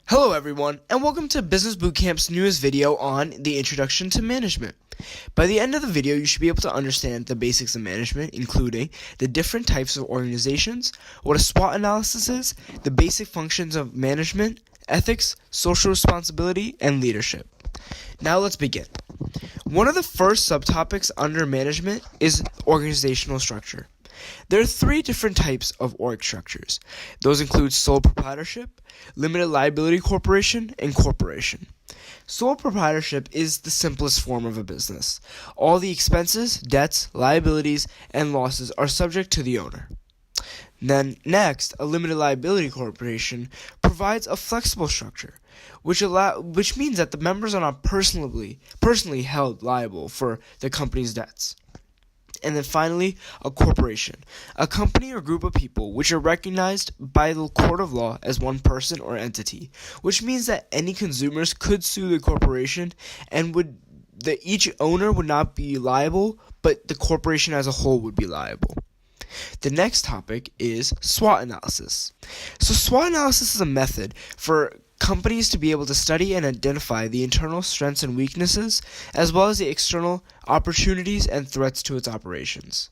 Hello everyone, and welcome to Business Bootcamp's newest video on the introduction to management. By the end of the video, you should be able to understand the basics of management, including the different types of organizations, what a SWOT analysis is, the basic functions of management, ethics, social responsibility, and leadership. Now let's begin. One of the first subtopics under management is organizational structure. There are three different types of org structures. Those include sole proprietorship, limited liability corporation, and corporation. Sole proprietorship is the simplest form of a business. All the expenses, debts, liabilities, and losses are subject to the owner. Then next, a limited liability corporation provides a flexible structure, which means that the members are not personally held liable for the company's debts. And then finally, a corporation, a company or group of people which are recognized by the court of law as one person or entity, which means that any consumers could sue the corporation and each owner would not be liable, but the corporation as a whole would be liable. The next topic is SWOT analysis. So SWOT analysis is a method for companies to be able to study and identify the internal strengths and weaknesses, as well as the external opportunities and threats to its operations.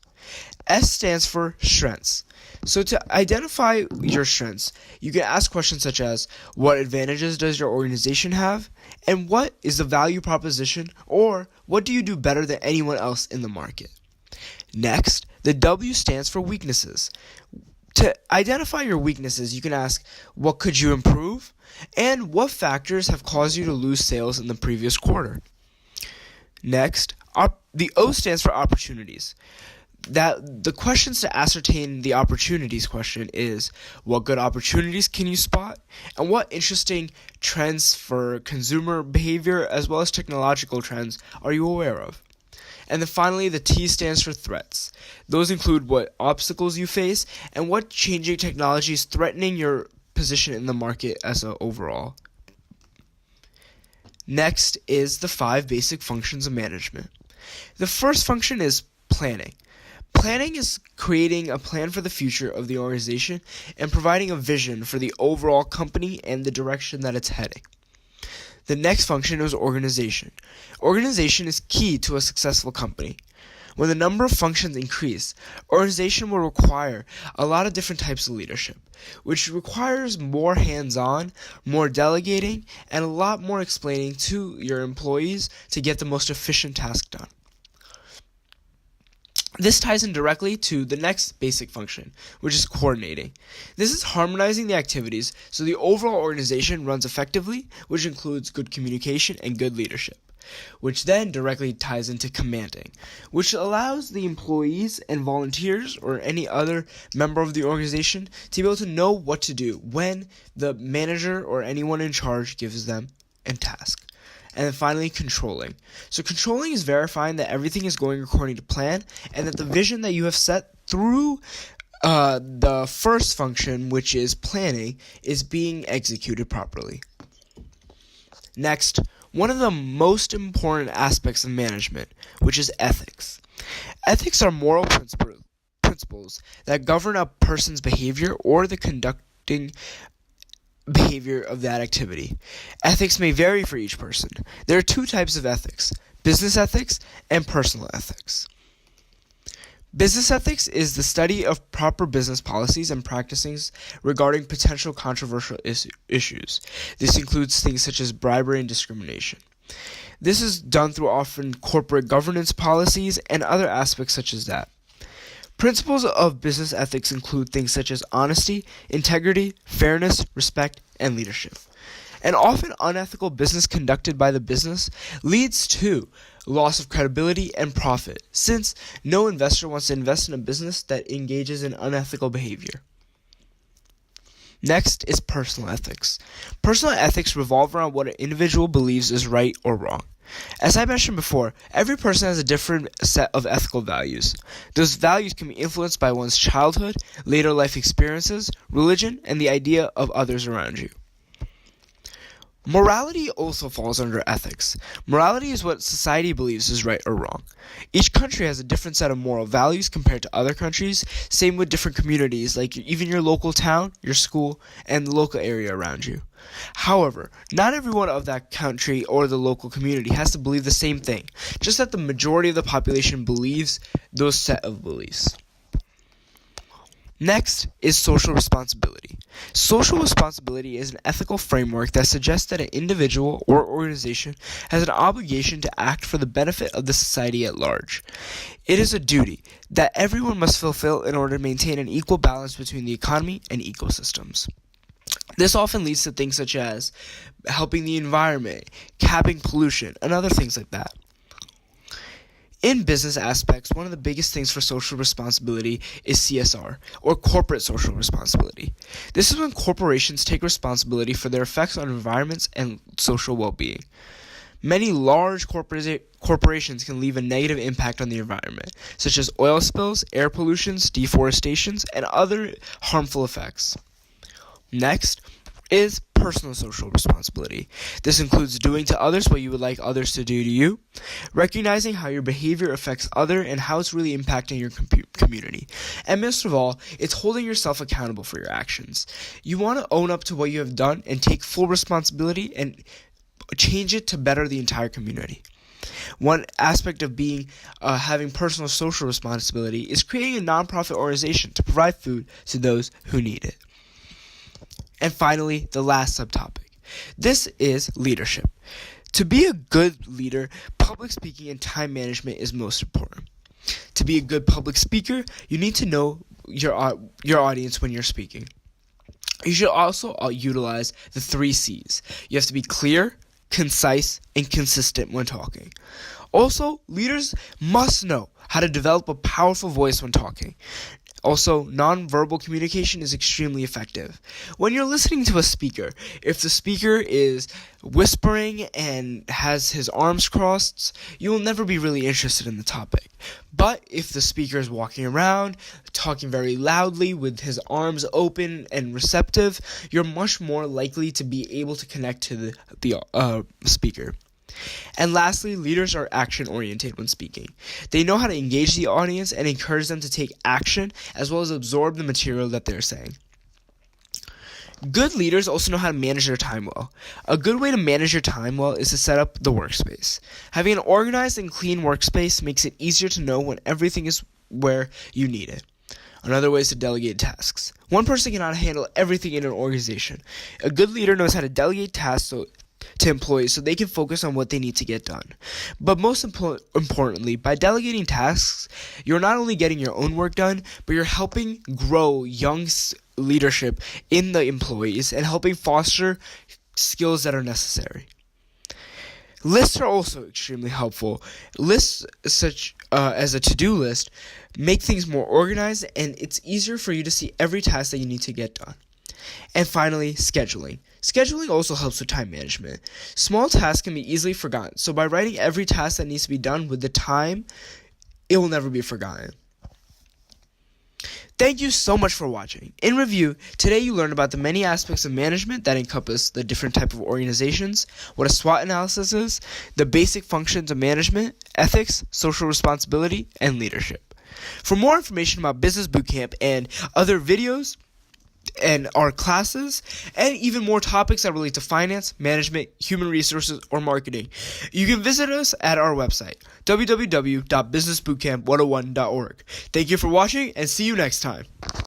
S stands for strengths. So to identify your strengths, you can ask questions such as, what advantages does your organization have? And what is the value proposition? Or what do you do better than anyone else in the market? Next, the W stands for weaknesses. To identify your weaknesses, you can ask, what could you improve? And what factors have caused you to lose sales in the previous quarter? Next, the O stands for opportunities. The questions to ascertain the opportunities question is, what good opportunities can you spot? And what interesting trends for consumer behavior as well as technological trends are you aware of? And then finally, the T stands for threats. Those include what obstacles you face and what changing technology is threatening your position in the market as an overall. Next is the 5 basic functions of management. The first function is planning. Planning is creating a plan for the future of the organization and providing a vision for the overall company and the direction that it's heading. The next function is organization. Organization is key to a successful company. When the number of functions increase, organization will require a lot of different types of leadership, which requires more hands-on, more delegating, and a lot more explaining to your employees to get the most efficient task done. This ties in directly to the next basic function, which is coordinating. This is harmonizing the activities so the overall organization runs effectively, which includes good communication and good leadership, which then directly ties into commanding, which allows the employees and volunteers or any other member of the organization to be able to know what to do when the manager or anyone in charge gives them a task. And then finally, controlling. So controlling is verifying that everything is going according to plan and that the vision that you have set through the first function, which is planning, is being executed properly. Next, one of the most important aspects of management, which is ethics. Ethics are moral principles that govern a person's behavior or the conducting behavior of that activity. Ethics may vary for each person. There are 2 types of ethics: business ethics and personal ethics. Business ethics is the study of proper business policies and practices regarding potential controversial issues. This includes things such as bribery and discrimination. This is done through often corporate governance policies and other aspects such as that. Principles of business ethics include things such as honesty, integrity, fairness, respect, and leadership. And often unethical business conducted by the business leads to loss of credibility and profit, since no investor wants to invest in a business that engages in unethical behavior. Next is personal ethics. Personal ethics revolve around what an individual believes is right or wrong. As I mentioned before, every person has a different set of ethical values. Those values can be influenced by one's childhood, later life experiences, religion, and the idea of others around you. Morality also falls under ethics. Morality is what society believes is right or wrong. Each country has a different set of moral values compared to other countries, same with different communities, like even your local town, your school, and the local area around you. However, not everyone of that country or the local community has to believe the same thing, just that the majority of the population believes those set of beliefs. Next is social responsibility. Social responsibility is an ethical framework that suggests that an individual or organization has an obligation to act for the benefit of the society at large. It is a duty that everyone must fulfill in order to maintain an equal balance between the economy and ecosystems. This often leads to things such as helping the environment, capping pollution, and other things like that. In business aspects, one of the biggest things for social responsibility is CSR, or corporate social responsibility. This is when corporations take responsibility for their effects on environments and social well-being. Many large corporations can leave a negative impact on the environment, such as oil spills, air pollutions, deforestations, and other harmful effects. Next is personal social responsibility. This includes doing to others what you would like others to do to you, recognizing how your behavior affects others and how it's really impacting your community. And most of all, it's holding yourself accountable for your actions. You want to own up to what you have done and take full responsibility and change it to better the entire community. One aspect of having personal social responsibility is creating a nonprofit organization to provide food to those who need it. And finally, the last subtopic. This is leadership. To be a good leader, public speaking and time management is most important. To be a good public speaker, you need to know your audience when you're speaking. You should also utilize the 3 C's. You have to be clear, concise, and consistent when talking. Also, leaders must know how to develop a powerful voice when talking. Also, nonverbal communication is extremely effective. When you're listening to a speaker, if the speaker is whispering and has his arms crossed, you will never be really interested in the topic. But if the speaker is walking around, talking very loudly with his arms open and receptive, you're much more likely to be able to connect to the speaker. And lastly, leaders are action-oriented when speaking. They know how to engage the audience and encourage them to take action as well as absorb the material that they're saying. Good leaders also know how to manage their time well. A good way to manage your time well is to set up the workspace. Having an organized and clean workspace makes it easier to know when everything is where you need it. Another way is to delegate tasks. One person cannot handle everything in an organization. A good leader knows how to delegate tasks to employees so they can focus on what they need to get done. But most importantly, by delegating tasks, you're not only getting your own work done, but you're helping grow young leadership in the employees and helping foster skills that are necessary. Lists are also extremely helpful. Lists such as a to-do list make things more organized, and it's easier for you to see every task that you need to get done. And finally, scheduling. Scheduling also helps with time management. Small tasks can be easily forgotten, so by writing every task that needs to be done with the time, it will never be forgotten. Thank you so much for watching. In review, today you learned about the many aspects of management that encompass the different types of organizations, what a SWOT analysis is, the basic functions of management, ethics, social responsibility, and leadership. For more information about Business Bootcamp and other videos, and our classes, and even more topics that relate to finance, management, human resources, or marketing, you can visit us at our website, www.businessbootcamp101.org. Thank you for watching, and see you next time.